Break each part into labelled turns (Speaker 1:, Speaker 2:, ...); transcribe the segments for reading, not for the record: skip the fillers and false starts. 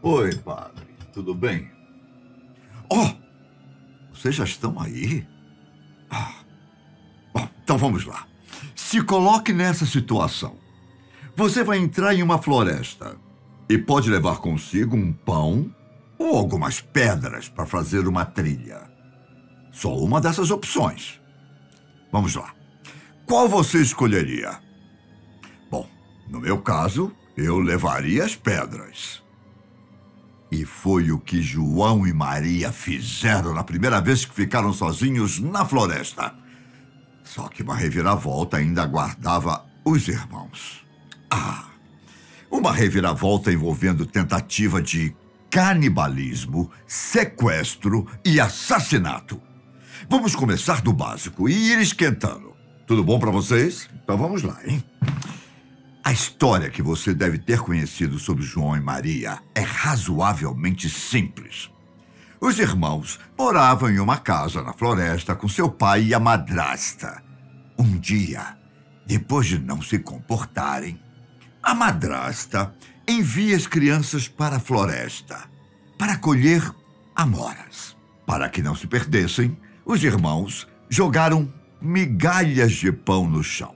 Speaker 1: Oi, padre. Tudo bem? Oh, vocês já estão aí? Ah, bom, então vamos lá. Se coloque nessa situação. Você vai entrar em uma floresta e pode levar consigo um pão ou algumas pedras para fazer uma trilha. Só uma dessas opções. Vamos lá. Qual você escolheria? Bom, no meu caso, eu levaria as pedras. E foi o que João e Maria fizeram na primeira vez que ficaram sozinhos na floresta. Só que uma reviravolta ainda aguardava os irmãos. Uma reviravolta envolvendo tentativa de canibalismo, sequestro e assassinato. Vamos começar do básico e ir esquentando. Tudo bom para vocês? Então vamos lá, hein? A história que você deve ter conhecido sobre João e Maria é razoavelmente simples. Os irmãos moravam em uma casa na floresta com seu pai e a madrasta. Um dia, depois de não se comportarem, a madrasta envia as crianças para a floresta para colher amoras. Para que não se perdessem, os irmãos jogaram migalhas de pão no chão,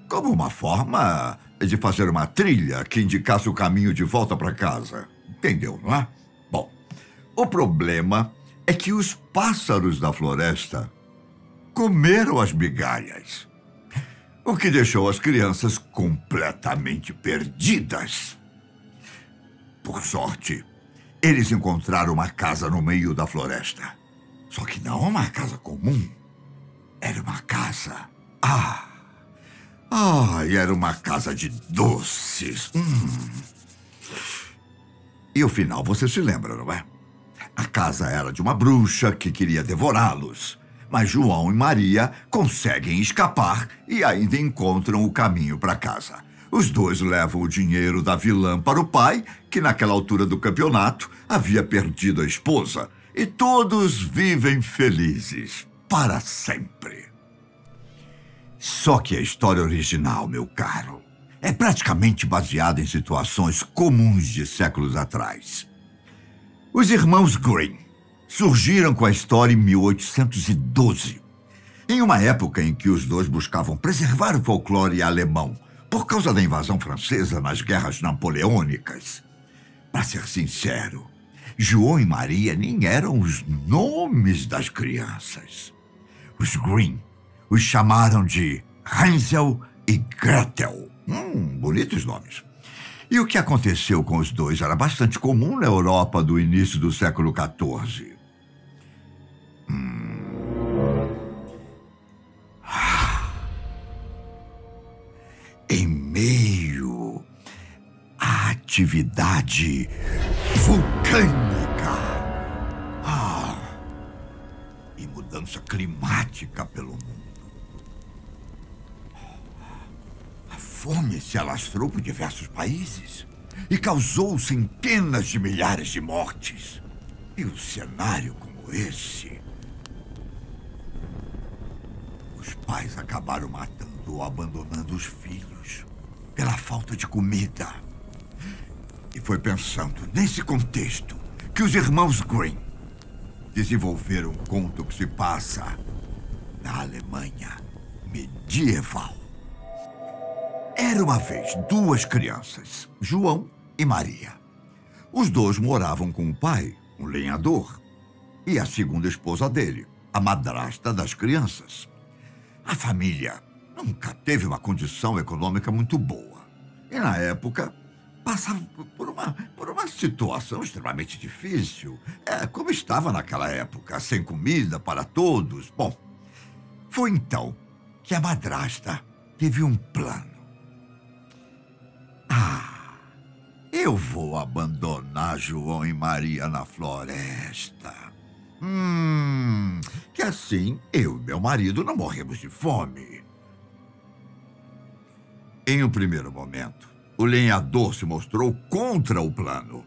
Speaker 1: como uma forma de fazer uma trilha que indicasse o caminho de volta para casa. Entendeu, não é? Bom, o problema é que os pássaros da floresta comeram as migalhas, o que deixou as crianças completamente perdidas. Por sorte, eles encontraram uma casa no meio da floresta. Só que não uma casa comum. Era uma casa... e era uma casa de doces. E o final você se lembra, não é? A casa era de uma bruxa que queria devorá-los. Mas João e Maria conseguem escapar e ainda encontram o caminho para casa. Os dois levam o dinheiro da vilã para o pai, que naquela altura do campeonato havia perdido a esposa. E todos vivem felizes para sempre. Só que a história original, meu caro, é praticamente baseada em situações comuns de séculos atrás. Os irmãos Grimm surgiram com a história em 1812, em uma época em que os dois buscavam preservar o folclore alemão por causa da invasão francesa nas guerras napoleônicas. Para ser sincero, João e Maria nem eram os nomes das crianças. Os Grimm os chamaram de Hansel e Gretel. Bonitos nomes. E o que aconteceu com os dois era bastante comum na Europa do início do século XIV. Em meio à atividade vulcânica e mudança climática pelo mundo, a fome se alastrou por diversos países e causou centenas de milhares de mortes. E um cenário como esse, os pais acabaram matando ou abandonando os filhos pela falta de comida. E foi pensando nesse contexto que os irmãos Grimm desenvolveram um conto que se passa na Alemanha medieval. Era uma vez duas crianças, João e Maria. Os dois moravam com o pai, um lenhador, e a segunda esposa dele, a madrasta das crianças. A família nunca teve uma condição econômica muito boa. E, na época, passava por uma situação extremamente difícil. Como estava naquela época, sem comida para todos. Bom, foi então que a madrasta teve um plano. Eu vou abandonar João e Maria na floresta. Que assim eu e meu marido não morremos de fome. Em um primeiro momento, o lenhador se mostrou contra o plano,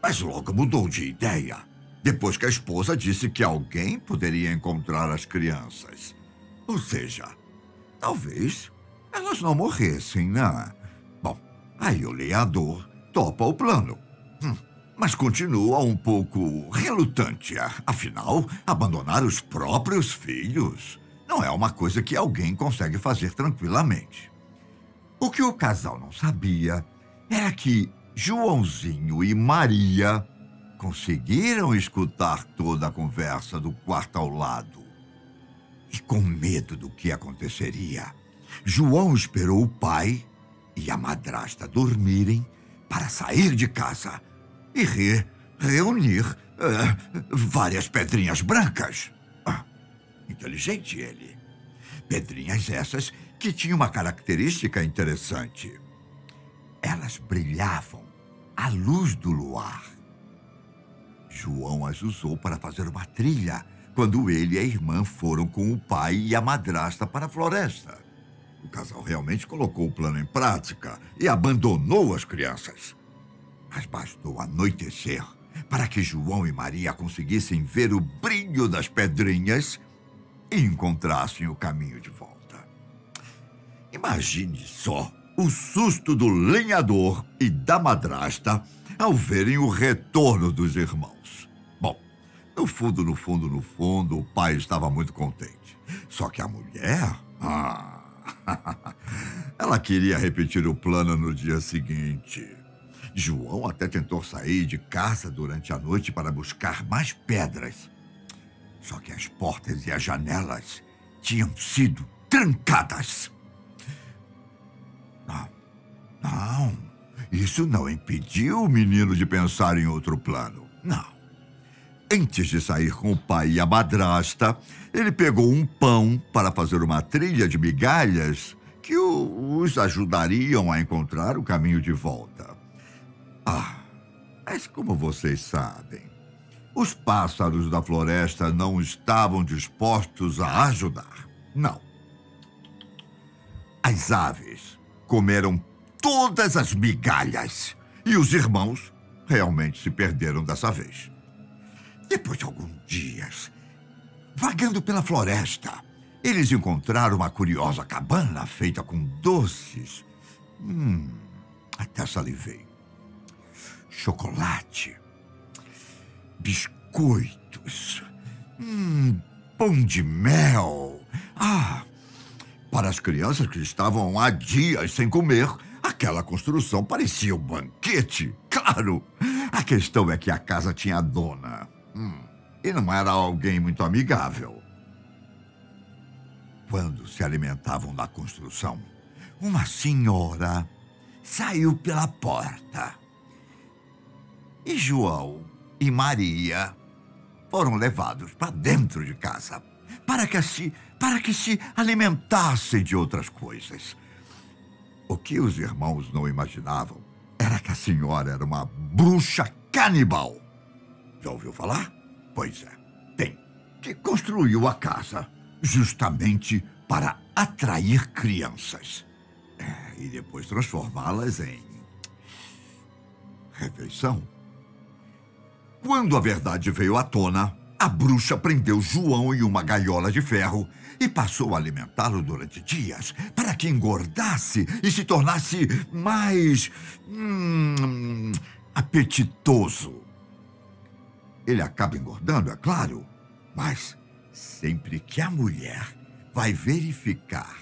Speaker 1: mas logo mudou de ideia, depois que a esposa disse que alguém poderia encontrar as crianças. Ou seja, talvez elas não morressem, né? Bom, aí o lenhador topa o plano. mas continua um pouco relutante. Afinal, abandonar os próprios filhos não é uma coisa que alguém consegue fazer tranquilamente. O que o casal não sabia era que Joãozinho e Maria conseguiram escutar toda a conversa do quarto ao lado. E com medo do que aconteceria, João esperou o pai e a madrasta dormirem para sair de casa e reunir várias pedrinhas brancas. Inteligente ele. Pedrinhas essas que tinham uma característica interessante. Elas brilhavam à luz do luar. João as usou para fazer uma trilha quando ele e a irmã foram com o pai e a madrasta para a floresta. O casal realmente colocou o plano em prática e abandonou as crianças. Mas bastou anoitecer para que João e Maria conseguissem ver o brilho das pedrinhas e encontrassem o caminho de volta. Imagine só o susto do lenhador e da madrasta ao verem o retorno dos irmãos. Bom, no fundo, o pai estava muito contente. Só que a mulher... ela queria repetir o plano no dia seguinte. João até tentou sair de casa durante a noite para buscar mais pedras. Só que as portas e as janelas tinham sido trancadas. Não, isso não impediu o menino de pensar em outro plano. Não. Antes de sair com o pai e a madrasta, ele pegou um pão para fazer uma trilha de migalhas que os ajudariam a encontrar o caminho de volta. Mas como vocês sabem, os pássaros da floresta não estavam dispostos a ajudar. Não. As aves comeram todas as migalhas e os irmãos realmente se perderam dessa vez. Depois de alguns dias, vagando pela floresta, eles encontraram uma curiosa cabana feita com doces. Até salivei. Chocolate, biscoitos, pão de mel. Para as crianças que estavam há dias sem comer, aquela construção parecia um banquete. Claro, a questão é que a casa tinha dona. E não era alguém muito amigável. Quando se alimentavam da construção, uma senhora saiu pela porta. E João e Maria foram levados para dentro de casa para que se alimentassem de outras coisas. O que os irmãos não imaginavam era que a senhora era uma bruxa canibal. Já ouviu falar? Pois é, tem. Que construiu a casa justamente para atrair crianças. E depois transformá-las em refeição. Quando a verdade veio à tona, a bruxa prendeu João em uma gaiola de ferro e passou a alimentá-lo durante dias para que engordasse e se tornasse mais apetitoso. Ele acaba engordando, é claro, mas sempre que a mulher vai verificar,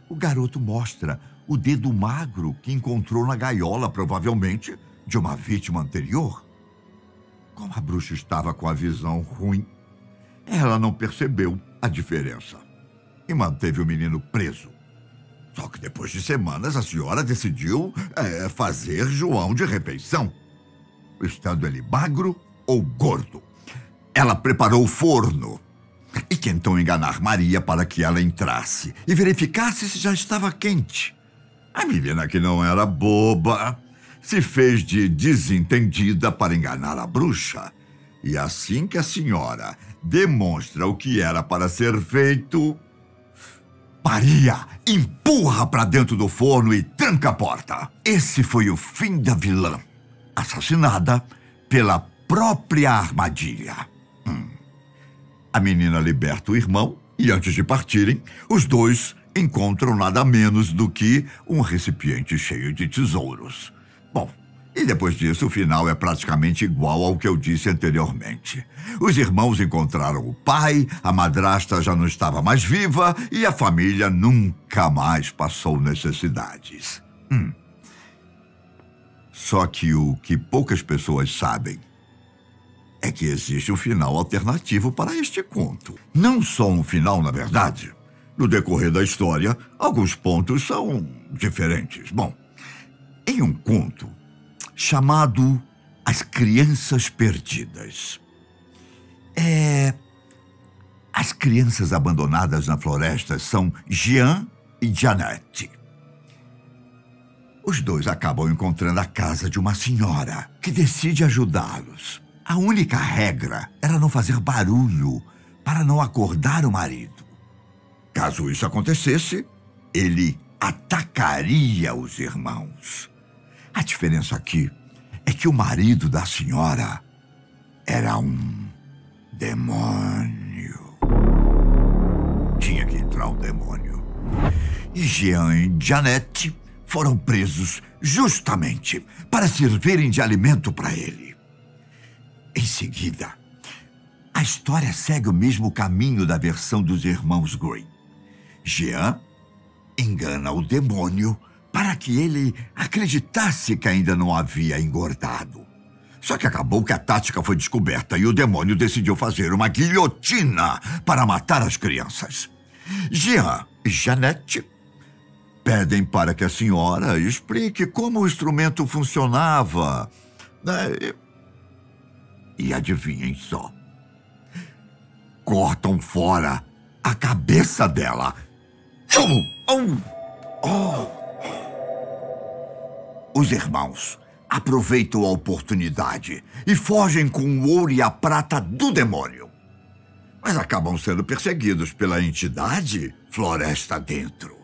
Speaker 1: o garoto mostra o dedo magro que encontrou na gaiola, provavelmente de uma vítima anterior. Como a bruxa estava com a visão ruim, ela não percebeu a diferença e manteve o menino preso. Só que depois de semanas, a senhora decidiu fazer João de refeição, estando ele magro ou gordo. Ela preparou o forno e tentou enganar Maria para que ela entrasse e verificasse se já estava quente. A menina, que não era boba, se fez de desentendida para enganar a bruxa. E assim que a senhora demonstra o que era para ser feito, Maria empurra para dentro do forno e tranca a porta. Esse foi o fim da vilã, assassinada pela própria armadilha. A menina liberta o irmão e, antes de partirem, os dois encontram nada menos do que um recipiente cheio de tesouros. Bom, E depois disso, o final é praticamente igual ao que eu disse anteriormente. Os irmãos encontraram o pai, a madrasta já não estava mais viva e a família nunca mais passou necessidades. Só que o que poucas pessoas sabem é que existe um final alternativo para este conto. Não só um final, na verdade. No decorrer da história, alguns pontos são diferentes. Bom, em um conto chamado As Crianças Perdidas. As crianças abandonadas na floresta são Jean e Jeanette. Os dois acabam encontrando a casa de uma senhora que decide ajudá-los. A única regra era não fazer barulho para não acordar o marido. Caso isso acontecesse, ele atacaria os irmãos. A diferença aqui é que o marido da senhora era um demônio. Tinha que entrar um demônio. E Jean e Jeanette foram presos justamente para servirem de alimento para ele. Em seguida, a história segue o mesmo caminho da versão dos irmãos Green. Jean engana o demônio para que ele acreditasse que ainda não havia engordado. Só que acabou que a tática foi descoberta e o demônio decidiu fazer uma guilhotina para matar as crianças. Jean e Jeanette pedem para que a senhora explique como o instrumento funcionava. E adivinhem só. Cortam fora a cabeça dela. Os irmãos aproveitam a oportunidade e fogem com o ouro e a prata do demônio. Mas acabam sendo perseguidos pela entidade floresta dentro.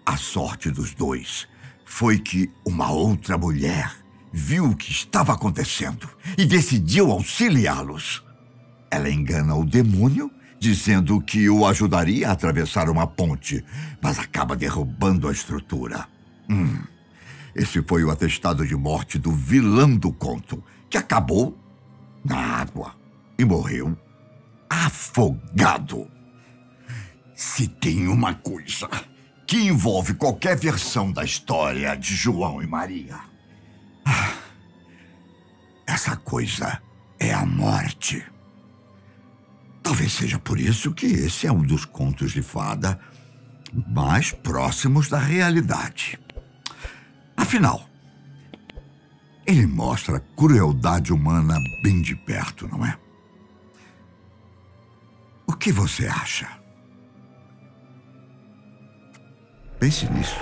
Speaker 1: A sorte dos dois foi que uma outra mulher viu o que estava acontecendo e decidiu auxiliá-los. Ela engana o demônio, dizendo que o ajudaria a atravessar uma ponte, mas acaba derrubando a estrutura. Esse foi o atestado de morte do vilão do conto, que acabou na água e morreu afogado. Se tem uma coisa que envolve qualquer versão da história de João e Maria, essa coisa é a morte. Talvez seja por isso que esse é um dos contos de fada mais próximos da realidade. Afinal, ele mostra a crueldade humana bem de perto, não é? O que você acha? Pense nisso.